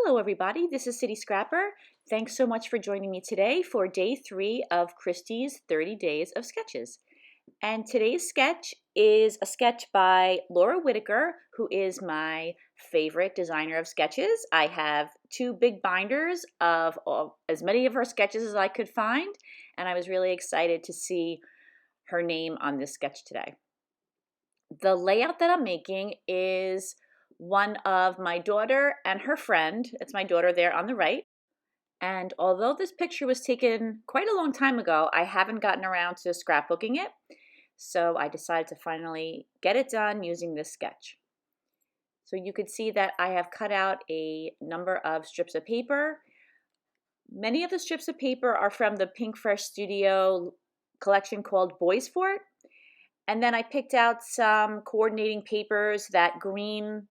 Hello everybody, this is City Scrapper. Thanks so much for joining me today for day 3 of Christy's 30 Days of Sketches. And today's sketch is a sketch by Laura Whitaker, who is my favorite designer of sketches. I have 2 big binders of as many of her sketches as I could find, and I was really excited to see her name on this sketch today. The layout that I'm making is one of my daughter and her friend. It's my daughter there on the right. And although this picture was taken quite a long time ago, I haven't gotten around to scrapbooking it. So I decided to finally get it done using this sketch. So you could see that I have cut out a number of strips of paper. Many of the strips of paper are from the Pink Fresh Studio collection called Boys Fort. And then I picked out some coordinating papers, that green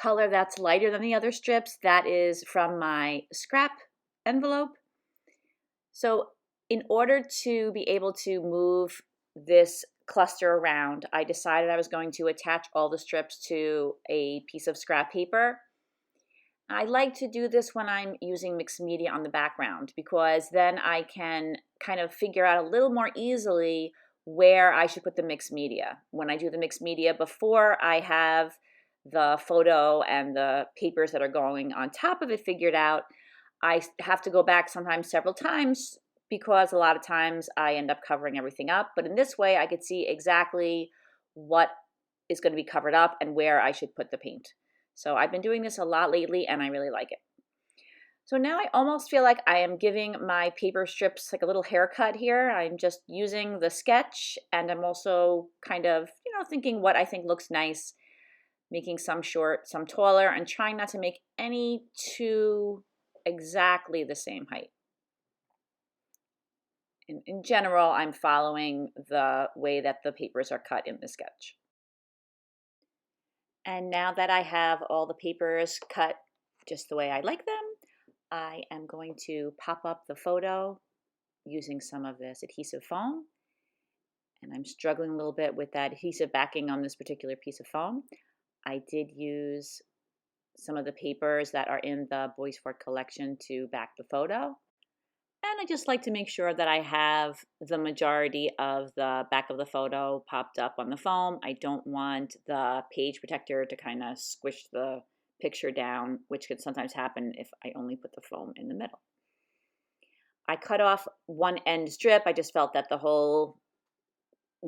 color that's lighter than the other strips. That is from my scrap envelope. So in order to be able to move this cluster around, I decided I was going to attach all the strips to a piece of scrap paper. I like to do this when I'm using mixed media on the background because then I can kind of figure out a little more easily where I should put the mixed media. When I do the mixed media before I have the photo and the papers that are going on top of it figured out, I have to go back sometimes several times because a lot of times I end up covering everything up. But in this way, I could see exactly what is going to be covered up and where I should put the paint. So I've been doing this a lot lately and I really like it. So now I almost feel like I am giving my paper strips like a little haircut here. I'm just using the sketch and I'm also kind of, thinking what I think looks nice, making some short, some taller, and trying not to make any too exactly the same height. In general, I'm following the way that the papers are cut in the sketch. And now that I have all the papers cut just the way I like them, I am going to pop up the photo using some of this adhesive foam. And I'm struggling a little bit with that adhesive backing on this particular piece of foam. I did use some of the papers that are in the Boys Fort collection to back the photo. And I just like to make sure that I have the majority of the back of the photo popped up on the foam. I don't want the page protector to kind of squish the picture down, which could sometimes happen if I only put the foam in the middle. I cut off one end strip. I just felt that the whole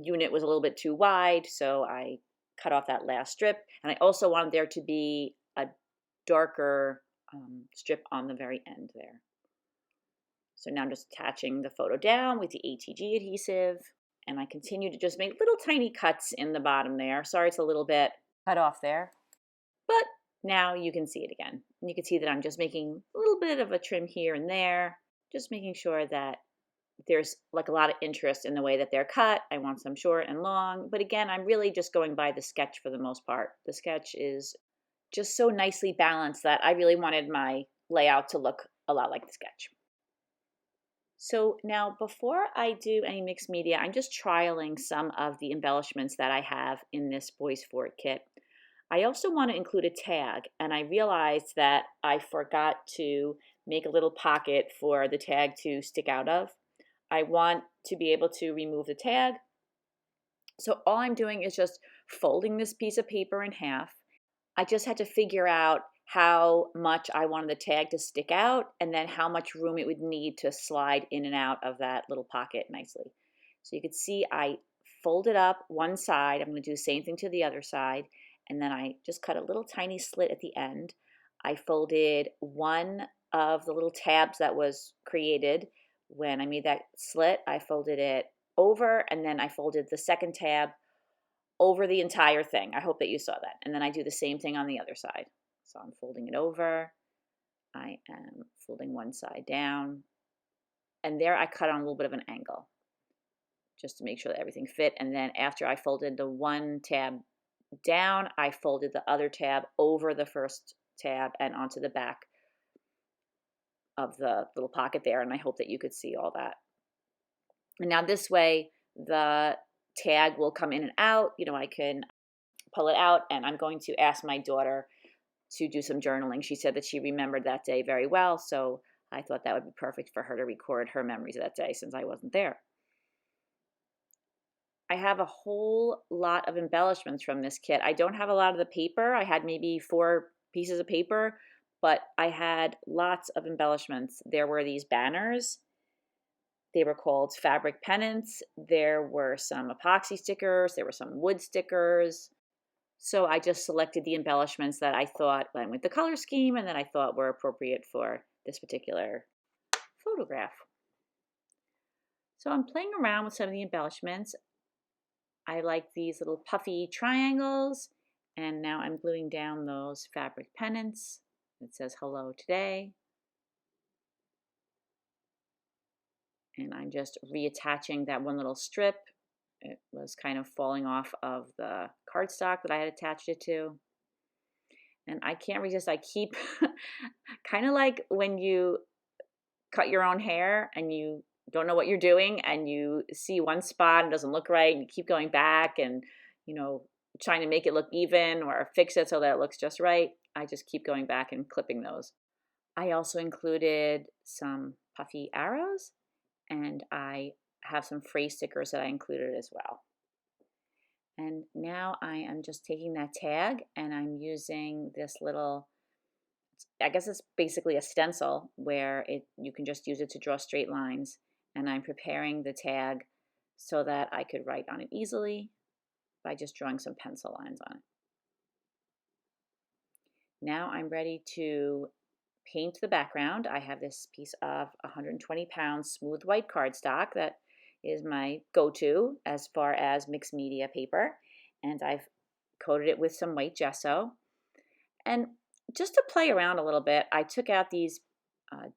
unit was a little bit too wide, so I cut off that last strip. And I also wanted there to be a darker strip on the very end there. So now I'm just attaching the photo down with the ATG adhesive, and I continue to just make little tiny cuts in the bottom there. Sorry, it's a little bit cut off there, but now you can see it again. And you can see that I'm just making a little bit of a trim here and there, just making sure that there's like a lot of interest in the way that they're cut. I want some short and long, but again, I'm really just going by the sketch for the most part. The sketch is just so nicely balanced that I really wanted my layout to look a lot like the sketch. So now before I do any mixed media, I'm just trialing some of the embellishments that I have in this Boys Fort kit. I also want to include a tag, and I realized that I forgot to make a little pocket for the tag to stick out of. I want to be able to remove the tag. So all I'm doing is just folding this piece of paper in half. I just had to figure out how much I wanted the tag to stick out and then how much room it would need to slide in and out of that little pocket nicely. So you could see I folded up one side. I'm going to do the same thing to the other side. And then I just cut a little tiny slit at the end. I folded one of the little tabs that was created when I made that slit. I folded it over and then I folded the second tab over the entire thing. I hope that you saw that. And then I do the same thing on the other side. So I'm folding it over. I am folding one side down. And there I cut on a little bit of an angle just to make sure that everything fit. And then after I folded the one tab down, I folded the other tab over the first tab and onto the back of the little pocket there. And I hope that you could see all that. And now this way, the tag will come in and out. I can pull it out, and I'm going to ask my daughter to do some journaling. She said that she remembered that day very well, so I thought that would be perfect for her to record her memories of that day since I wasn't there. I have a whole lot of embellishments from this kit. I don't have a lot of the paper. I had maybe 4 pieces of paper, but I had lots of embellishments. There were these banners. They were called fabric pennants. There were some epoxy stickers. There were some wood stickers. So I just selected the embellishments that I thought went with the color scheme and that I thought were appropriate for this particular photograph. So I'm playing around with some of the embellishments. I like these little puffy triangles, and now I'm gluing down those fabric pennants. It says hello today. And I'm just reattaching that one little strip. It was kind of falling off of the cardstock that I had attached it to. And I can't resist, I keep, kind of like when you cut your own hair and you don't know what you're doing and you see one spot and it doesn't look right and you keep going back and, you know, trying to make it look even or fix it so that it looks just right. I just keep going back and clipping those. I also included some puffy arrows, and I have some phrase stickers that I included as well. And now I am just taking that tag and I'm using this little, I guess it's basically a stencil where you can just use it to draw straight lines. And I'm preparing the tag so that I could write on it easily by just drawing some pencil lines on it. Now I'm ready to paint the background. I have this piece of 120-pound smooth white cardstock that is my go-to as far as mixed media paper, and I've coated it with some white gesso. And just to play around a little bit, I took out these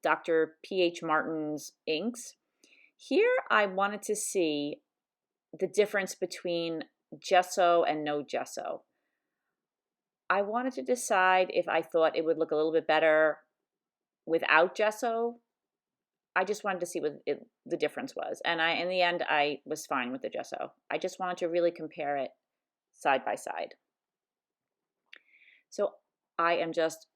Dr. P.H. Martin's inks. Here I wanted to see the difference between gesso and no gesso. I wanted to decide if I thought it would look a little bit better without gesso. I just wanted to see what the difference was. And in the end, I was fine with the gesso. I just wanted to really compare it side by side. So I am just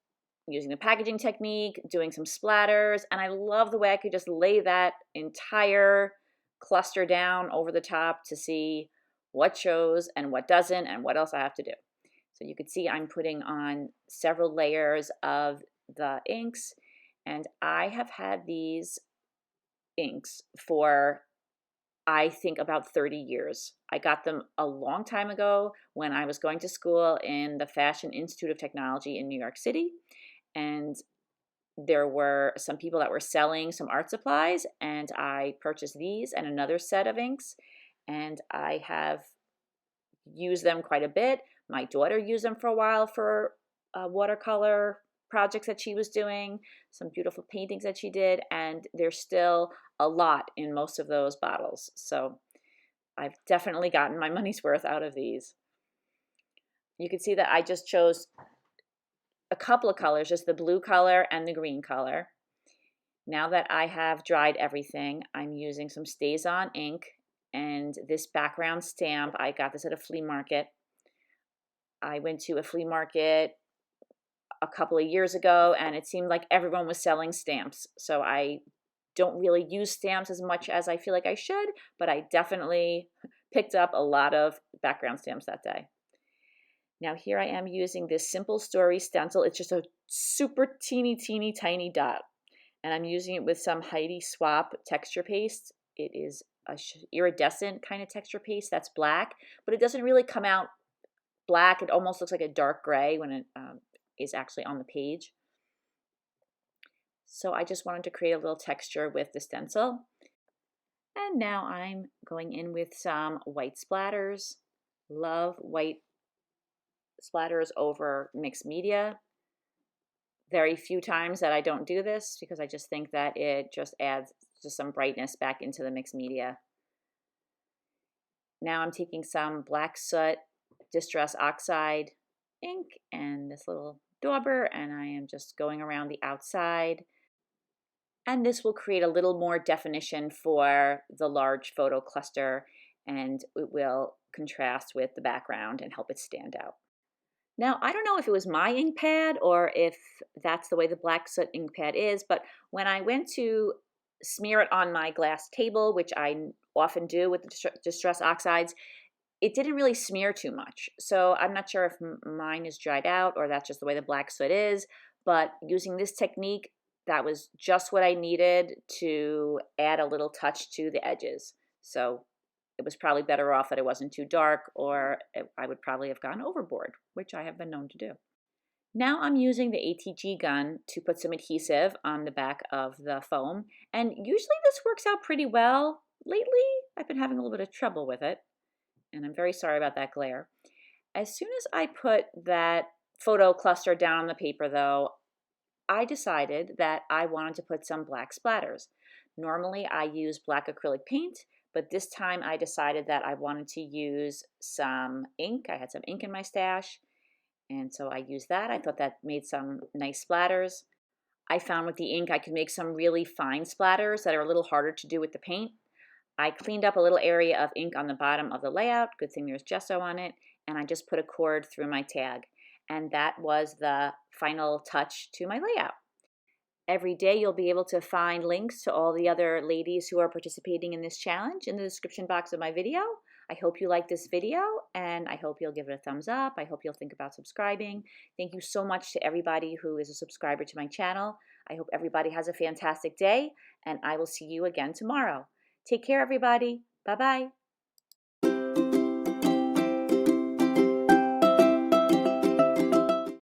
using the packaging technique, doing some splatters, and I love the way I could just lay that entire cluster down over the top to see what shows and what doesn't and what else I have to do. So you can see I'm putting on several layers of the inks, and I have had these inks for, I think, about 30 years. I got them a long time ago when I was going to school in the Fashion Institute of Technology in New York City. And there were some people that were selling some art supplies, and I purchased these and another set of inks, and I have used them quite a bit. My daughter used them for a while for watercolor projects that she was doing, some beautiful paintings that she did, and there's still a lot in most of those bottles. So I've definitely gotten my money's worth out of these. You can see that I just chose a couple of colors, just the blue color and the green color. Now that I have dried everything, I'm using some StazOn ink and this background stamp. I got this at a flea market. I went to a flea market a couple of years ago and it seemed like everyone was selling stamps. So I don't really use stamps as much as I feel like I should, but I definitely picked up a lot of background stamps that day. Now here I am using this Simple Story stencil. It's just a super teeny tiny dot. And I'm using it with some Heidi Swapp texture paste. It is a iridescent kind of texture paste that's black, but it doesn't really come out black. It almost looks like a dark gray when it is actually on the page. So I just wanted to create a little texture with the stencil. And now I'm going in with some white splatters. Love white splatters over mixed media. Very few times that I don't do this because I just think that it just adds just some brightness back into the mixed media. Now I'm taking some black soot Distress Oxide ink and this little dauber, and I am just going around the outside. And this will create a little more definition for the large photo cluster, and it will contrast with the background and help it stand out. Now, I don't know if it was my ink pad or if that's the way the black soot ink pad is, but when I went to smear it on my glass table, which I often do with the Distress Oxides, it didn't really smear too much. So I'm not sure if mine is dried out or that's just the way the black soot is, but using this technique, that was just what I needed to add a little touch to the edges. So it was probably better off that it wasn't too dark, or I would probably have gone overboard, which I have been known to do. Now I'm using the ATG gun to put some adhesive on the back of the foam, and usually this works out pretty well. Lately, I've been having a little bit of trouble with it, and I'm very sorry about that glare. As soon as I put that photo cluster down on the paper, though, I decided that I wanted to put some black splatters. Normally I use black acrylic paint, but this time I decided that I wanted to use some ink. I had some ink in my stash, and so I used that. I thought that made some nice splatters. I found with the ink I could make some really fine splatters that are a little harder to do with the paint. I cleaned up a little area of ink on the bottom of the layout. Good thing there's gesso on it. And I just put a cord through my tag. And that was the final touch to my layout. Every day you'll be able to find links to all the other ladies who are participating in this challenge in the description box of my video. I hope you like this video, and I hope you'll give it a thumbs up. I hope you'll think about subscribing. Thank you so much to everybody who is a subscriber to my channel. I hope everybody has a fantastic day, and I will see you again tomorrow. Take care, everybody. Bye-bye.